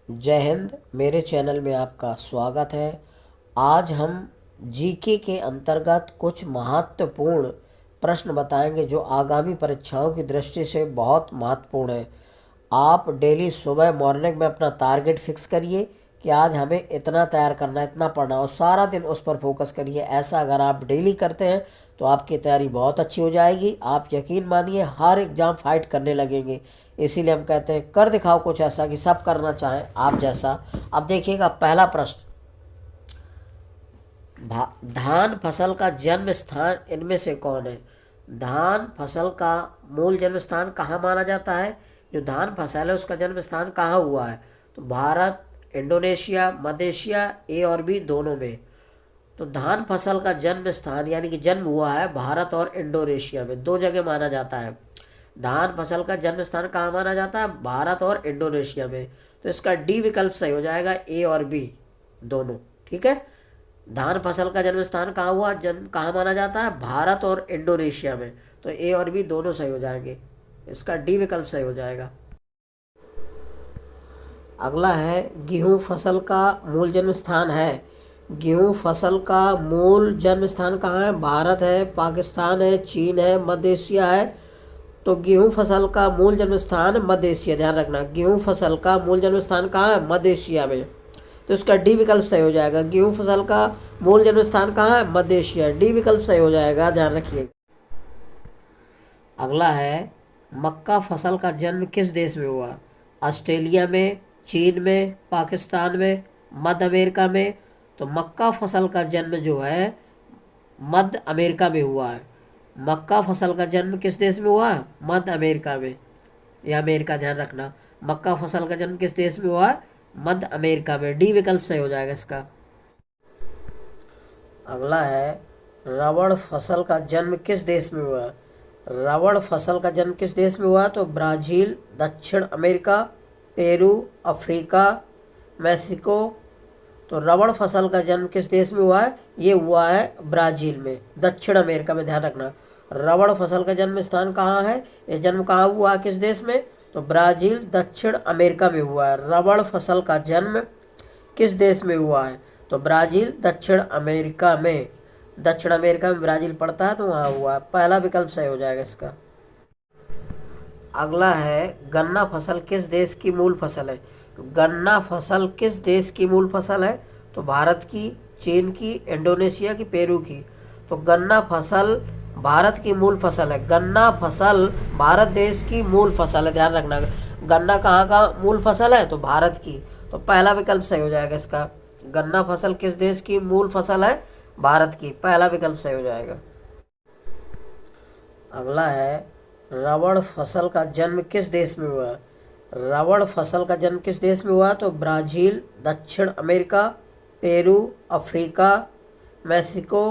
जय हिंद। मेरे चैनल में आपका स्वागत है। आज हम जीके के अंतर्गत कुछ महत्वपूर्ण प्रश्न बताएंगे जो आगामी परीक्षाओं की दृष्टि से बहुत महत्वपूर्ण है। आप डेली सुबह मॉर्निंग में अपना टारगेट फिक्स करिए कि आज हमें इतना तैयार करना है, इतना पढ़ना और सारा दिन उस पर फोकस करिए। ऐसा अगर आप डेली करते हैं तो आपकी तैयारी बहुत अच्छी हो जाएगी। आप यकीन मानिए हर एग्ज़ाम फाइट करने लगेंगे। इसीलिए हम कहते हैं कर दिखाओ कुछ ऐसा कि सब करना चाहें आप जैसा। अब देखिएगा पहला प्रश्न, धान फसल का जन्म स्थान इनमें से कौन है? धान फसल का मूल जन्म स्थान कहाँ माना जाता है? जो धान फसल है उसका जन्म स्थान कहाँ हुआ है? तो भारत, इंडोनेशिया, मध्य एशिया, ए और बी दोनों में। तो धान फसल का जन्म स्थान यानी कि जन्म हुआ है भारत और इंडोनेशिया में, दो जगह माना जाता है। धान फसल का जन्म स्थान कहाँ माना जाता है? भारत और इंडोनेशिया में। तो इसका डी विकल्प सही हो जाएगा, ए और बी दोनों। ठीक है, धान फसल का जन्म स्थान कहाँ हुआ, जन्म कहाँ माना जाता है? भारत और इंडोनेशिया में। तो ए और बी दोनों सही हो जाएंगे, इसका डी विकल्प सही हो जाएगा। अगला है, गेहूं फसल का मूल जन्म स्थान है। गेहूं फसल का मूल जन्म स्थान कहाँ है? भारत है, पाकिस्तान है, चीन है, मध्य एशिया है। तो गेहूं फसल का मूल जन्म स्थान मध्य एशिया, ध्यान रखना। गेहूं फसल का मूल जन्म स्थान कहाँ है? मध्य एशिया में। तो इसका डी विकल्प सही हो जाएगा। गेहूं फसल का मूल जन्म स्थान कहाँ है? मध्य एशिया। डी विकल्प सही हो जाएगा, ध्यान रखिएगा। अगला है, मक्का फसल का जन्म किस देश में हुआ? ऑस्ट्रेलिया में, चीन में, पाकिस्तान में, मध्य अमेरिका में। तो मक्का फसल का जन्म जो है मध्य अमेरिका में हुआ है। मक्का फसल का जन्म किस देश में हुआ है? मध्य अमेरिका में, या अमेरिका, ध्यान रखना। मक्का फसल का जन्म किस देश में हुआ है? मध्य अमेरिका में। डी विकल्प सही हो जाएगा इसका। अगला है, रबड़ फसल का जन्म किस देश में हुआ? रबड़ फसल का जन्म किस देश में हुआ? तो ब्राज़ील, दक्षिण अमेरिका, पेरू, अफ्रीका, मैक्सिको। तो रबड़ फसल का जन्म किस देश में हुआ है? ये हुआ है ब्राज़ील में, दक्षिण अमेरिका में, ध्यान रखना। रबड़ फसल का जन्म स्थान कहाँ है? ये जन्म कहाँ हुआ है, किस देश में? तो ब्राज़ील, दक्षिण अमेरिका में हुआ है। रबड़ फसल का जन्म किस देश में हुआ है? तो ब्राज़ील, दक्षिण अमेरिका में। दक्षिण अमेरिका में ब्राज़ील पड़ता है तो वहाँ हुआ है। पहला विकल्प सही हो जाएगा इसका। अगला है, गन्ना फसल किस देश की मूल फसल है? गन्ना फसल किस देश की मूल फसल है? तो भारत की, चीन की, इंडोनेशिया की, पेरू की। तो गन्ना फसल भारत की मूल फसल है। गन्ना फसल भारत देश की मूल फसल है, ध्यान रखना। गन्ना कहाँ का मूल फसल है? तो भारत की। तो पहला विकल्प सही हो जाएगा इसका। गन्ना फसल किस देश की मूल फसल है? भारत की। पहला विकल्प सही हो जाएगा। अगला है, रबड़ फसल का जन्म किस देश में हुआ? रबड़ फसल का जन्म किस देश में हुआ? तो ब्राज़ील, दक्षिण अमेरिका, पेरू, अफ्रीका, मैक्सिको।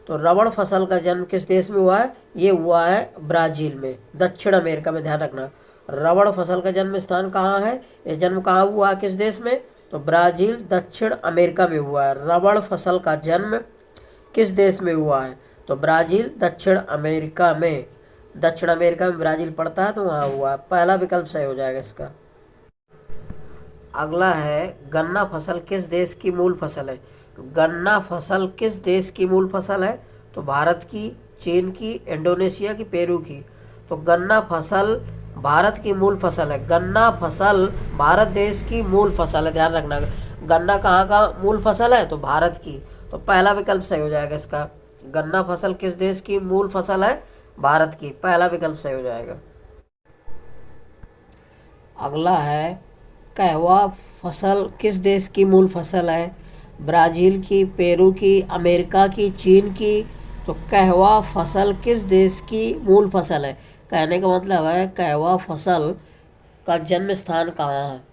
तो रबड़ फसल का जन्म किस देश में हुआ है? ये हुआ है ब्राज़ील में, दक्षिण अमेरिका में, ध्यान रखना। रबड़ फसल का जन्म स्थान कहाँ है? ये जन्म कहाँ हुआ है, किस देश में? तो ब्राज़ील, दक्षिण अमेरिका में हुआ है। रबड़ फसल का जन्म किस देश में हुआ है? तो ब्राज़ील, दक्षिण अमेरिका में। दक्षिण अमेरिका में ब्राज़ील पड़ता है तो वहाँ हुआ है। पहला विकल्प सही हो जाएगा इसका। अगला है, गन्ना फसल किस देश की मूल फसल है? गन्ना फसल किस देश की मूल फसल है? तो भारत की, चीन की, इंडोनेशिया की, पेरू की। तो गन्ना फसल भारत की मूल फसल है। गन्ना फसल भारत देश की मूल फसल है, ध्यान रखना। गन्ना कहाँ का मूल फसल है? तो भारत की। तो पहला विकल्प सही हो जाएगा इसका। गन्ना फसल किस देश की मूल फसल है? भारत की। पहला विकल्प सही हो जाएगा। अगला है, कहवा फसल किस देश की मूल फसल है? ब्राज़ील की, पेरू की, अमेरिका की, चीन की। तो कहवा फसल किस देश की मूल फसल है? कहने का मतलब है कहवा फसल का जन्म स्थान कहाँ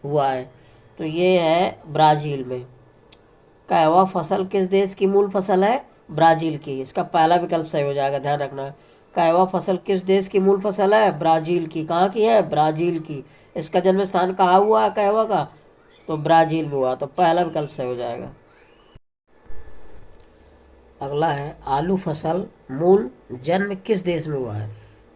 हुआ है? तो ये है ब्राज़ील में। कहवा फसल किस देश की मूल फसल है? ब्राज़ील की। इसका पहला विकल्प सही हो जाएगा, ध्यान रखना। कहवा फसल किस देश की मूल फसल है? ब्राज़ील की। कहाँ की है? ब्राज़ील की। इसका जन्म स्थान कहाँ हुआ है कहवा का? तो ब्राज़ील में हुआ। तो पहला विकल्प सही हो जाएगा। अगला है, आलू फसल मूल जन्म किस देश में हुआ है?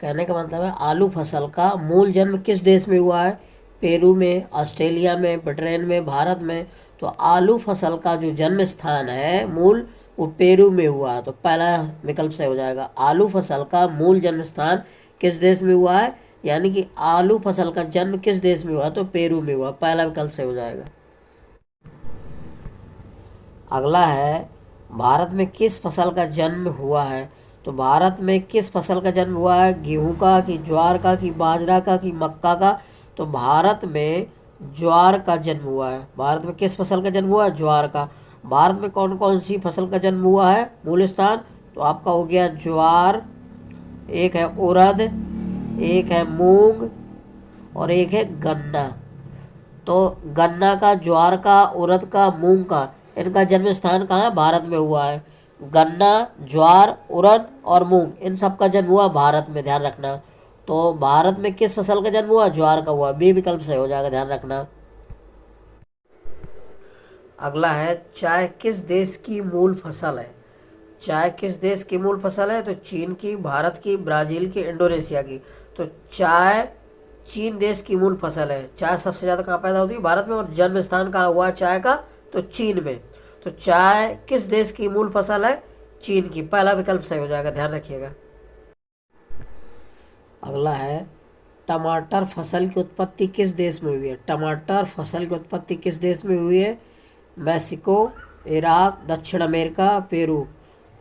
कहने का मतलब है आलू फसल का मूल जन्म किस देश में हुआ है? पेरू में, ऑस्ट्रेलिया में, ब्रिटेन में, भारत में। तो आलू फसल का जो जन्म स्थान है मूल, वो पेरू में हुआ। तो पहला विकल्प सही हो जाएगा। आलू फसल का मूल जन्म स्थान किस देश में हुआ है, यानी कि आलू फसल का जन्म किस देश में हुआ, तो पेरू में हुआ। पहला विकल्प सही हो जाएगा। अगला है, भारत में किस फसल का जन्म हुआ है। तो भारत में किस फसल का जन्म हुआ है, गेहूं का, कि ज्वार का, कि बाजरा का, कि मक्का का। तो भारत में ज्वार का जन्म हुआ है। भारत में किस फसल का जन्म हुआ है, ज्वार का। भारत में कौन कौन सी फसल का जन्म हुआ है, मूल स्थान। तो आपका हो गया ज्वार, एक है उड़द, एक है मूंग, और एक है गन्ना। तो गन्ना का, ज्वार का, उड़द का, मूंग का, इनका जन्म स्थान कहाँ है, भारत में हुआ है। गन्ना, ज्वार, उड़द और मूंग, इन सब का जन्म हुआ भारत में, ध्यान रखना। तो भारत में किस फसल का जन्म हुआ, ज्वार का हुआ। बी विकल्प सही हो जाएगा, ध्यान रखना। अगला है, चाय किस देश की मूल फसल है। चाय किस देश की मूल फसल है। तो चीन की, भारत की, ब्राज़ील की, इंडोनेशिया की। तो चाय चीन देश की मूल फसल है। चाय सबसे ज़्यादा कहाँ पैदा होती है, भारत में। और जन्म स्थान कहाँ हुआ है चाय का, तो चीन में। तो चाय किस देश की मूल फसल है, चीन की। पहला विकल्प सही हो जाएगा, ध्यान रखिएगा। अगला है, टमाटर फसल की उत्पत्ति किस देश में हुई है। टमाटर फसल की उत्पत्ति किस देश में हुई है, मैक्सिको, इराक, दक्षिण अमेरिका, पेरू।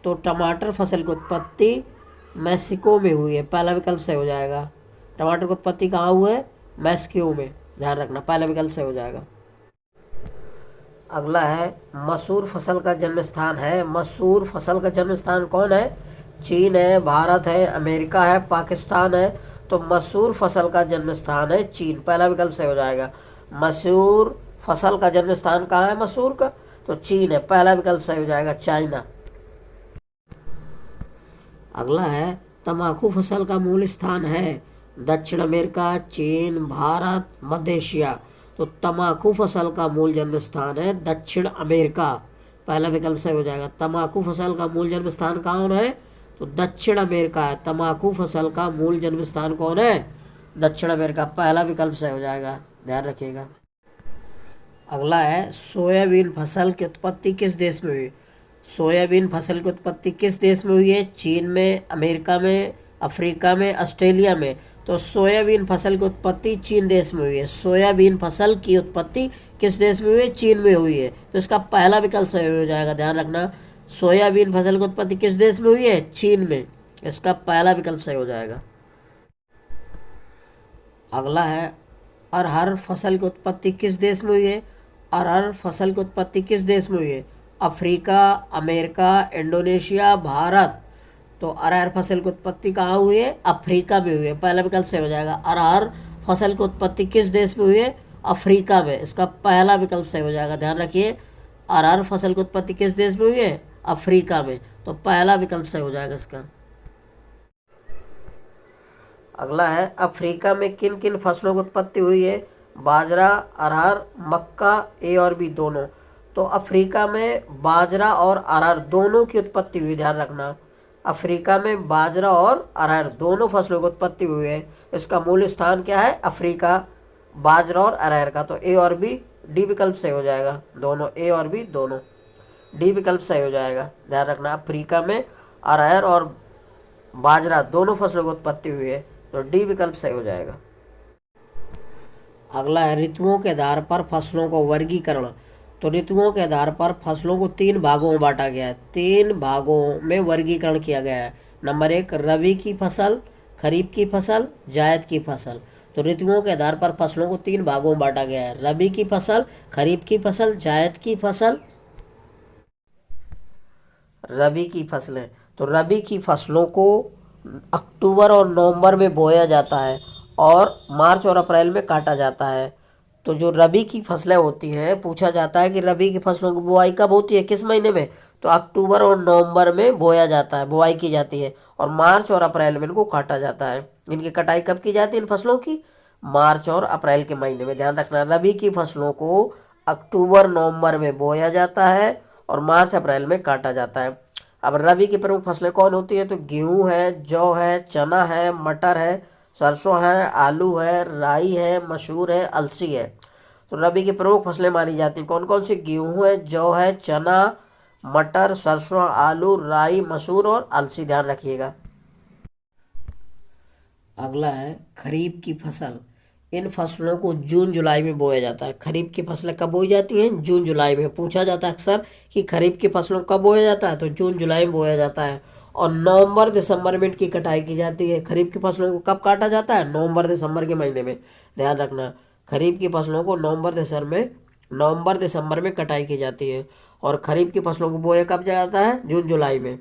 तो टमाटर फसल की उत्पत्ति मैक्सिको में हुई है। पहला विकल्प सही हो जाएगा। टमाटर की उत्पत्ति कहाँ हुई है, मैक्सिको में, ध्यान रखना। पहला विकल्प सही हो जाएगा। अगला है, मसूर फसल का जन्म स्थान है। मसूर फसल का जन्म स्थान कौन है, चीन है, भारत है, अमेरिका है, पाकिस्तान है। तो मसूर फसल का जन्म स्थान है चीन। पहला विकल्प सही हो जाएगा। मसूर फसल का जन्म स्थान कहाँ है, मसूर का, तो चीन है। पहला विकल्प सही हो जाएगा, चाइना। अगला है, तंबाकू फसल का मूल स्थान है दक्षिण अमेरिका, चीन, भारत, मध्य एशिया। तो तंबाकू फसल का मूल जन्म स्थान है दक्षिण अमेरिका। पहला विकल्प सही हो जाएगा। तंबाकू फसल का मूल जन्म स्थान कौन है, तो दक्षिण अमेरिका है। तंबाकू फसल का मूल जन्म स्थान कौन है, दक्षिण अमेरिका। पहला विकल्प सही हो जाएगा, ध्यान रखिएगा। अगला है, सोयाबीन फसल की उत्पत्ति किस देश में हुई। सोयाबीन फसल की उत्पत्ति किस देश में हुई है, चीन में, अमेरिका में, अफ्रीका में, ऑस्ट्रेलिया में। तो सोयाबीन फसल की उत्पत्ति चीन देश में हुई है। सोयाबीन फसल की उत्पत्ति किस देश में हुई है, चीन में हुई है। तो इसका पहला विकल्प सही हो जाएगा, ध्यान रखना। सोयाबीन फसल की उत्पत्ति किस देश में हुई है, चीन में। इसका पहला विकल्प सही हो जाएगा। अगला है, अरहर फसल की उत्पत्ति किस देश में हुई है। अरहर फसल की उत्पत्ति किस देश में हुई है, अफ्रीका, अमेरिका, इंडोनेशिया, भारत। तो अरहर फसल की उत्पत्ति कहाँ हुई है, अफ्रीका में हुई है। पहला विकल्प सही हो जाएगा। अरहर फसल की उत्पत्ति किस देश में हुई है, अफ्रीका में। इसका पहला विकल्प सही हो जाएगा, ध्यान रखिए। अरहर फसल की उत्पत्ति किस देश में हुई है, अफ्रीका में। तो पहला विकल्प सही हो जाएगा इसका। अगला है, अफ्रीका में किन किन फसलों की उत्पत्ति हुई है, बाजरा, अरहर, मक्का, ए और बी दोनों। तो अफ्रीका में बाजरा और अरहर दोनों की उत्पत्ति हुई, ध्यान रखना। अफ्रीका में बाजरा और अरहर दोनों फसलों की उत्पत्ति हुई है। इसका मूल स्थान क्या है, अफ्रीका, बाजरा और अरहर का। तो ए और बी, डी विकल्प सही हो जाएगा। दोनों ए और बी दोनों, डी विकल्प सही हो जाएगा, ध्यान रखना। अफ्रीका में अरहर और बाजरा दोनों फसलों की उत्पत्ति हुई है। तो डी विकल्प सही हो जाएगा। अगला है, ऋतुओं के आधार पर फसलों को वर्गीकरण। तो ऋतुओं के आधार पर फसलों को 3 भागों में बांटा गया है। 3 भागों में वर्गीकरण किया गया है। नंबर 1, रबी की फसल, खरीफ की फसल, जायद की फसल। तो ऋतुओं के आधार पर फसलों को 3 भागों में बांटा गया है। रबी की फसल, खरीफ की फसल, जायद की फसल। रबी की फसलें, तो रबी की फसलों को अक्टूबर और नवंबर में बोया जाता है और मार्च और अप्रैल में काटा जाता है। तो जो रबी की फसलें होती हैं, पूछा जाता है कि रबी की फसलों की बुआई कब होती है, किस महीने में। तो अक्टूबर और नवंबर में बोया जाता है, बुआई की जाती है, और मार्च और अप्रैल में इनको काटा जाता है। इनकी कटाई कब की जाती है इन फसलों की, मार्च और अप्रैल के महीने में, ध्यान रखना। रबी की फसलों को अक्टूबर नवंबर में बोया जाता है और मार्च अप्रैल में काटा जाता है। अब रबी की प्रमुख फसलें कौन होती हैं, तो गेहूँ है, जौ है, चना है, मटर है, सरसों है, आलू है, राई है, मसूर है, अलसी है। तो रबी की प्रमुख फसलें मानी जाती हैं कौन कौन सी? गेहूं है, जौ है, चना, मटर, सरसों, आलू, राई, मसूर और अलसी, ध्यान रखिएगा। अगला है खरीफ की फसल। इन फसलों को जून जुलाई में बोया जाता है। खरीफ की फसलें कब बोई जाती हैं? जून जुलाई में। पूछा जाता है अक्सर कि खरीफ की फसलों कब बोया जाता है, तो जून जुलाई में बोया जाता है। और नवंबर दिसंबर में इनकी कटाई की जाती है। खरीफ की फसलों को कब काटा जाता है? नवंबर दिसंबर के महीने में, ध्यान रखना। खरीफ की फसलों को नवंबर दिसंबर में कटाई की जाती है। और खरीफ की फसलों को बोया कब जाता है? जून जुलाई में।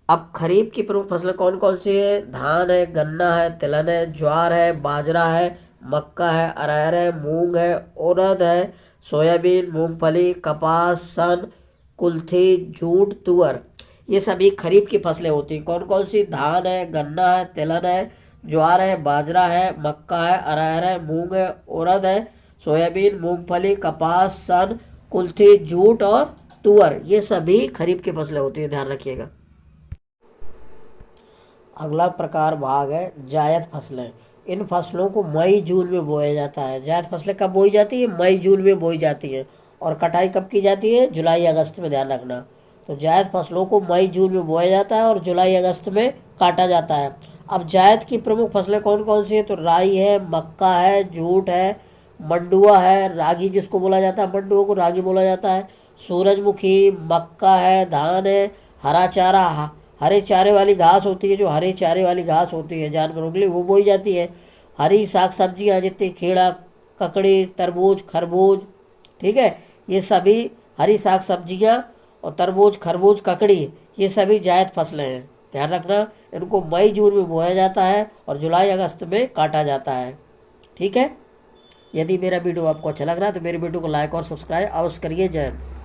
अब खरीफ की प्रमुख फसलें कौन कौन सी है? धान है, गन्ना है, तिलहन है, ज्वार है, बाजरा है, मक्का है, अरहर है, मूंग है, उड़द है, सोयाबीन, मूंगफली, कपास, सन, कुल्थी, जूट, तुअर। ये सभी खरीफ की फसलें होती हैं। कौन कौन सी? धान है, गन्ना है, तिलहन है, ज्वार है, बाजरा है, मक्का है, अरहर है, मूंग है, उड़द है, सोयाबीन, मूंगफली, कपास, सन, कुल्थी, जूट और तुअर। ये सभी खरीफ की फसलें होती हैं, ध्यान रखिएगा। अगला प्रकार भाग है जायद फसलें। इन फसलों को मई जून में बोया जाता है। जायद फसलें कब बोई जाती है? मई जून में बोई जाती हैं। और कटाई कब की जाती है? जुलाई अगस्त में, ध्यान रखना। तो जायद फसलों को मई जून में बोया जाता है और जुलाई अगस्त में काटा जाता है। अब जायद की प्रमुख फसलें कौन कौन सी हैं? तो राई है, मक्का है, जूट है, मंडुआ है, रागी जिसको बोला जाता है, मंडुआ को रागी बोला जाता है, सूरजमुखी, मक्का है, धान है, हरा चारा, हरे चारे वाली घास होती है, जो हरे चारे वाली घास होती है जानवरों के लिए, वो बोई जाती है। हरी साग सब्जियाँ जितनी खीरा, ककड़ी, तरबूज, खरबूज, ठीक है, ये सभी हरी साग सब्जियाँ और तरबूज, खरबूज, ककड़ी, ये सभी जायद फसलें हैं, ध्यान रखना। इनको मई जून में बोया जाता है और जुलाई अगस्त में काटा जाता है, ठीक है। यदि मेरा वीडियो आपको अच्छा लग रहा है तो मेरे वीडियो को लाइक और सब्सक्राइब अवश्य करिए। जय हिंद।